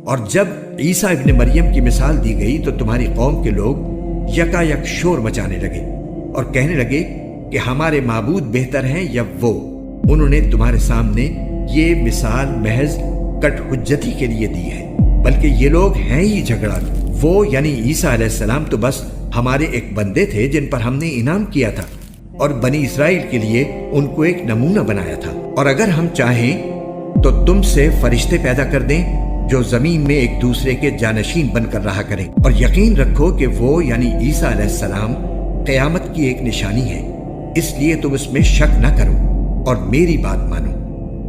اور جب عیسیٰ ابن مریم کی مثال دی گئی تو تمہاری قوم کے لوگ یکا یک شور مچانے لگے اور کہنے لگے کہ ہمارے معبود بہتر ہیں یا وہ۔ انہوں نے تمہارے سامنے یہ مثال محض کٹ حجتی کے لیے دی ہے، بلکہ یہ لوگ ہیں ہی جھگڑا۔ وہ یعنی عیسیٰ علیہ السلام تو بس ہمارے ایک بندے تھے جن پر ہم نے انعام کیا تھا اور بنی اسرائیل کے لیے ان کو ایک نمونہ بنایا تھا۔ اور اگر ہم چاہیں تو تم سے فرشتے پیدا کر دیں جو زمین میں ایک دوسرے کے جانشین بن کر رہا کریں، اور یقین رکھو کہ وہ یعنی عیسیٰ علیہ السلام قیامت کی ایک نشانی ہے، اس لیے تم اس میں شک نہ کرو اور میری بات مانو۔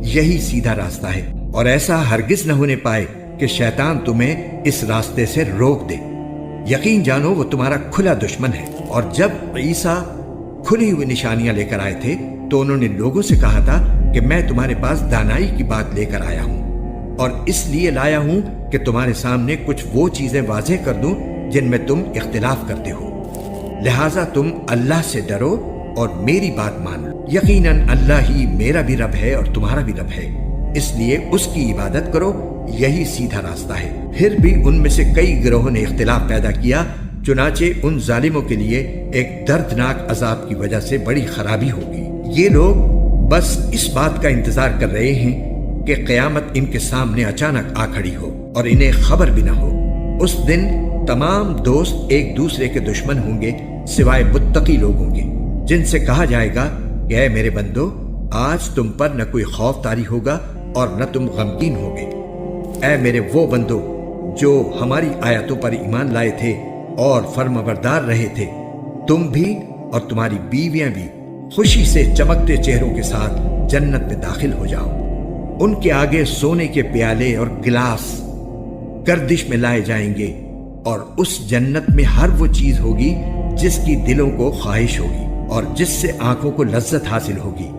یہی سیدھا راستہ ہے، اور ایسا ہرگز نہ ہونے پائے کہ شیطان تمہیں اس راستے سے روک دے۔ یقین جانو وہ تمہارا کھلا دشمن ہے۔ اور جب عیسیٰ کھلی ہوئی نشانیاں لے کر آئے تھے تو انہوں نے لوگوں سے کہا تھا کہ میں تمہارے پاس دانائی کی بات لے کر آیا ہوں، اور اس لیے لایا ہوں کہ تمہارے سامنے کچھ وہ چیزیں واضح کر دوں جن میں تم اختلاف کرتے ہو، لہٰذا تم اللہ سے ڈرو اور میری بات مان لو۔ یقیناً اللہ ہی میرا بھی رب ہے اور تمہارا بھی رب ہے، اس لیے اس کی عبادت کرو، یہی سیدھا راستہ ہے۔ پھر بھی ان میں سے کئی گروہوں نے اختلاف پیدا کیا، چنانچہ ان ظالموں کے لیے ایک دردناک عذاب کی وجہ سے بڑی خرابی ہوگی۔ یہ لوگ بس اس بات کا انتظار کر رہے ہیں کہ قیامت ان کے سامنے اچانک آ کھڑی ہو اور انہیں خبر بھی نہ ہو۔ اس دن تمام دوست ایک دوسرے کے دشمن ہوں گے سوائے متقی لوگوں کے، جن سے کہا جائے گا کہ اے میرے بندو، آج تم پر نہ کوئی خوف طاری ہوگا اور نہ تم غمگین ہوگے۔ اے میرے وہ بندو جو ہماری آیتوں پر ایمان لائے تھے اور فرمانبردار رہے تھے، تم بھی اور تمہاری بیویاں بھی خوشی سے چمکتے چہروں کے ساتھ جنت میں داخل ہو جاؤ۔ ان کے آگے سونے کے پیالے اور گلاس گردش میں لائے جائیں گے، اور اس جنت میں ہر وہ چیز ہوگی جس کی دلوں کو خواہش ہوگی اور جس سے آنکھوں کو لذت حاصل ہوگی۔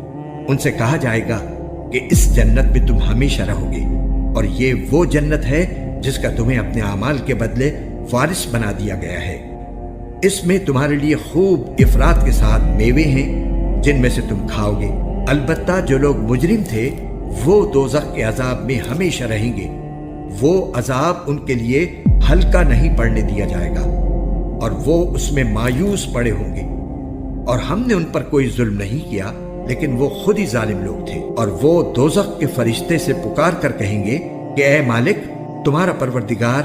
ان سے کہا جائے گا کہ اس جنت میں تم ہمیشہ رہو گے، اور یہ وہ جنت ہے جس کا تمہیں اپنے اعمال کے بدلے وارث بنا دیا گیا ہے۔ اس میں تمہارے لیے خوب افراط کے ساتھ میوے ہیں جن میں سے تم کھاؤ گے۔ البتہ جو لوگ مجرم تھے وہ دوزخ کے عذاب میں ہمیشہ رہیں گے، وہ عذاب ان کے لیے ہلکا نہیں پڑنے دیا جائے گا، اور وہ اس میں مایوس پڑے ہوں گے۔ اور ہم نے ان پر کوئی ظلم نہیں کیا، لیکن وہ خود ہی ظالم لوگ تھے۔ اور وہ دوزخ کے فرشتے سے پکار کر کہیں گے کہ اے مالک، تمہارا پروردگار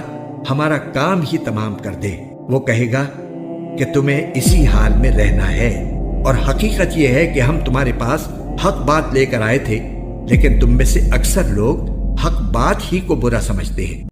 ہمارا کام ہی تمام کر دے۔ وہ کہے گا کہ تمہیں اسی حال میں رہنا ہے، اور حقیقت یہ ہے کہ ہم تمہارے پاس حق بات لے کر آئے تھے، لیکن تم میں سے اکثر لوگ حق بات ہی کو برا سمجھتے ہیں۔